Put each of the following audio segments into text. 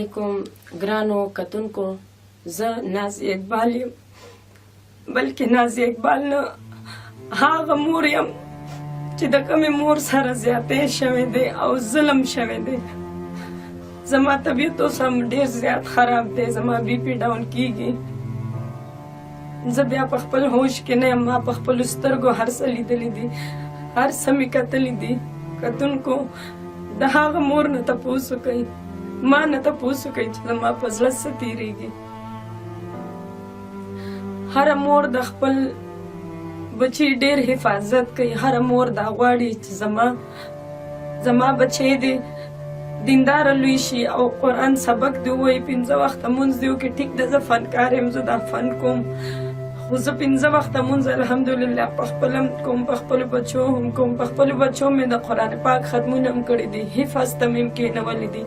علیکم ګرانو کتونکو، زه نازیه اقبال یم، بلکې نازیه اقبال نه هغه مور یم چې د کومې مور سره زیاتی شوی دی او ظلم شوی دی. زما طبیعت اوس هم ډېر زیات خراب دی، زما بی پي ډاون کېږي. زه بیا په خپل هوش کې نه یم، ما په خپلو سترګو هر څه لیدلي دي، هر څه مې کتلي دي. کتونکو د هغه مور نه تپوس وکئ، ما نه تپوس وکئ چې زما په زړه څه تېرېږي. هره مور د خپل بچی ډېر حفاظت کوي، هره مور دا غواړي چې زما بچی دې دینداره لوی شي او قرآن سبق دې ووایي، 5 وخته مونځ دې وکړي. ټیک ده، زه فنکار یم، زه دا فن کوم، خو زه 5 وخته مونځ الحمدلله په خپله کوم، په خپلو بچو هم کوم. په خپلو بچو مې د قرآن پاک ختمونه هم کړي دي، حفظ ته مې هم کښېنولي دي.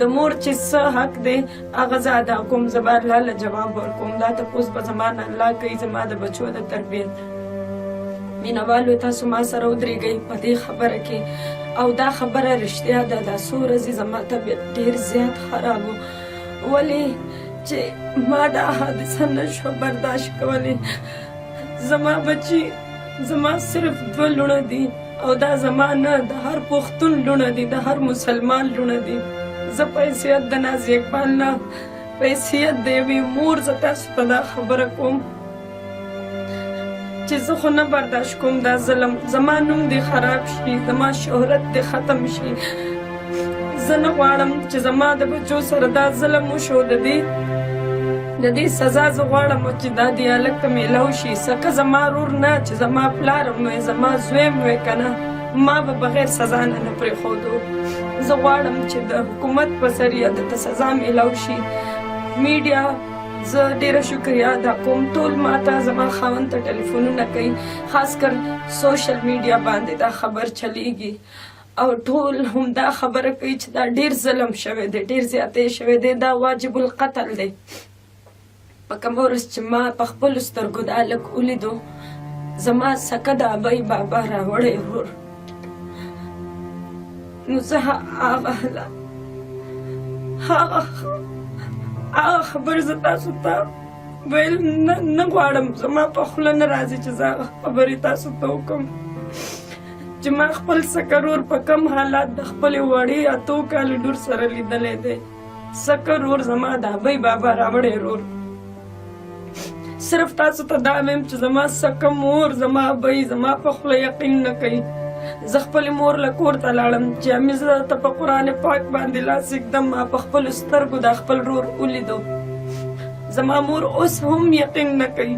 د مور چې څه حق دی هغه زه ادا کوم، زه به الله له جواب ورکوم. دا تپوس به زما نه الله کوي زما د بچو د تربیت. مینهوالو تاسو ما سره ودرېږئ په دې خبره کې، او دا خبره رښتیا ده. دا څو ورځې زما طبیعت ډېر زیات خراب و، ولې چې ما دا حادثه نه شوه برداشت کولی. زما بچي زما صرف 2 لوڼه دي، او دا زما نه د هر پښتون لوڼه دي، د هر مسلمان لوڼه دي. زه په حیثیت د نازیه اقبال نه، په حیثیت د یوې مور زه تاسو ته دا خبره کوم چې زه خو نه برداشت کوم دا ظلم. زما نوم دې خراب شي، زما شهرت دې ختم شي. زه نه غواړم چې زما د بچو سره دا ظلم وشو. د دې سزا زه غواړم چې دا دې هلک ته میلاو شي. څکه زما رور نه چې زما پلار هم وی، زما زوی هم وی که نه، ما به بغیر سزا نه پرېښودو. زه غواړم چې د حکومت په ذریعه درته سزا میلاو شي. میډیا زه ډېره شکریه ادا کوم، ټول ماته زما خاوند ته ټلیفونونه کوي، خاص کر سوشل میډیا باندې دا خبر چلیږي، او ټول هم دا خبره کوي چې دا ډېر ظلم شوی دی، ډېر زیاتی شوی دی، دا واجب القتل دی. په کومه ورځ چې ما په خپلو سترګو دا هلک ولیدو، زما سکه د ابۍ بابا راوړی ورور. نو زه هغه خبر زه تاسو ته ویل نه غواړم، زما په خوله نه راځي چې زه هغه خبرې تاسو ته وکړم چې ما خپل سکرور په کم حالات د خپلې وړې 8 کالو لور سره لیدلی دی. سکرور زما د ابۍ بابا راوړی ورور. صرف تاسو ته دا ویم چې زما سکه مور، زما ابۍ زما په خوله یقین نه کوي. زه خپلې مور له کور ته لاړم چې امې زه ته په قرآن پاک باندې لاس ایږدم. ما په خپلو سترګو دا خپل رور ولیدو. زما مور اوس هم یقین نه کوي،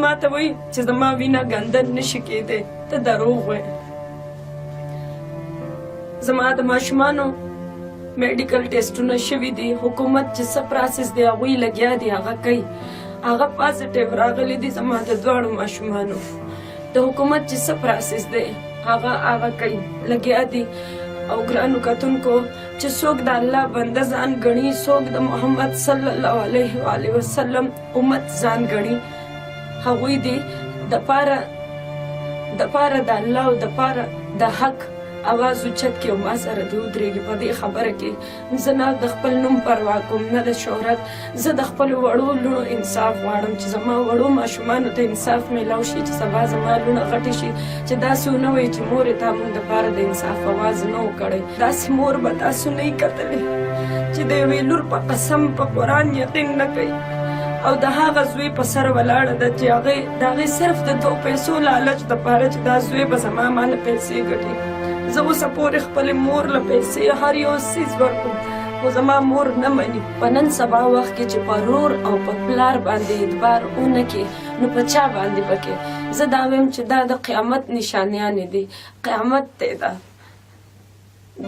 ما ته وایي چې زما وینه ګنده نشي کېدی، ته دروغ وایې. زما د ماشومانو میډیکل ټیسټونه شوي دي، حکومت چې څه پراسس دی هغوی لګیا دي هغه کوي، هغه پازیټیو راغلی دي زما د 2 ماشومانو. د حکومت چې څه پراسس دی هغه کوي، لګیا دي. او ګرانو کتونکو چې څوک د الله بنده ځان ګڼي، څوک د محمد صلی الله علیه وسلم امت ځان ګڼي، هغوی دې د پاره د الله او د پاره د حق اواز اوچت کړي او ما سره دې ودرېږي. په دې خبره کې زه نه د خپل نوم پروا کوم، نه د شهرت. زه د خپلو وړو لوڼو انصاف غواړم چې زما وړو ماشومانو ته انصاف میلاو شي، چې سبا زما لوڼه غټې شي چې داسې ونه وایي چې مور یې تا مونږ دپاره د انصاف اواز نه و کړی. داسې مور به تاسو نه یې کتلی چې د یوې لور په قسم په قرآن یقین نه کوي، او د هغه زوی په سر ولاړه ده چې د هغې صرف د 2 پیسو لالچ دپاره چې دا زوی به زما ما له پیسې ګټي. زه اوسه پورې خپلې مور له پیسې هر یو څیز ورکوم، خو زما مور نه مني. په نن سبا وخت کې چې په رور او په پلار باندې اعتبار ونه کړي، نو په چا باندې به کوي؟ زه دا ویم چې دا د قیامت نشانیانې دي، قیامت دی دا.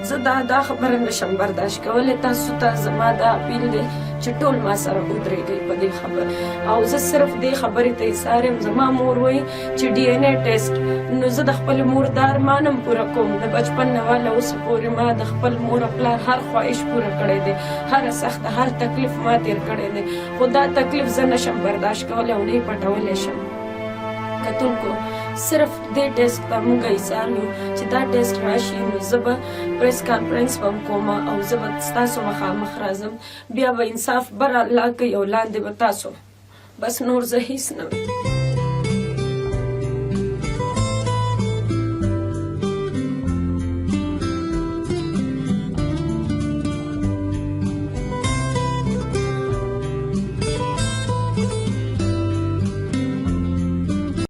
زه دا خبره نشم برداشت کولی. تاسو ته زما دا اپیل دی چې ټول ما سره ودرېږئ په دې خبر. او زه صرف دې خبرې ته ایثار یم. زما مور وایي چې DNA ټیسټ، نو زه د خپل مور دا ارمان هم پوره کوم. د بچپن نه واله اوسه پورې ما د خپل مور او پلار هر خواهش پوره کړی دی، هره سخته هر تکلیف ما تېر کړی دی، خو دا تکلیف زه نشم برداشت کولی او نه یې پټولی شم. کتونکو صرف دې ټیسټ ته موږ ایسار یو چې دا ټیسټ راشي نو زه به پریس کانفرنس به هم کوم او زه به ستاسو مخامخ راځم بیا به انصاف بر الله کوي او لاندې به تاسو بس نور زه هیڅ نه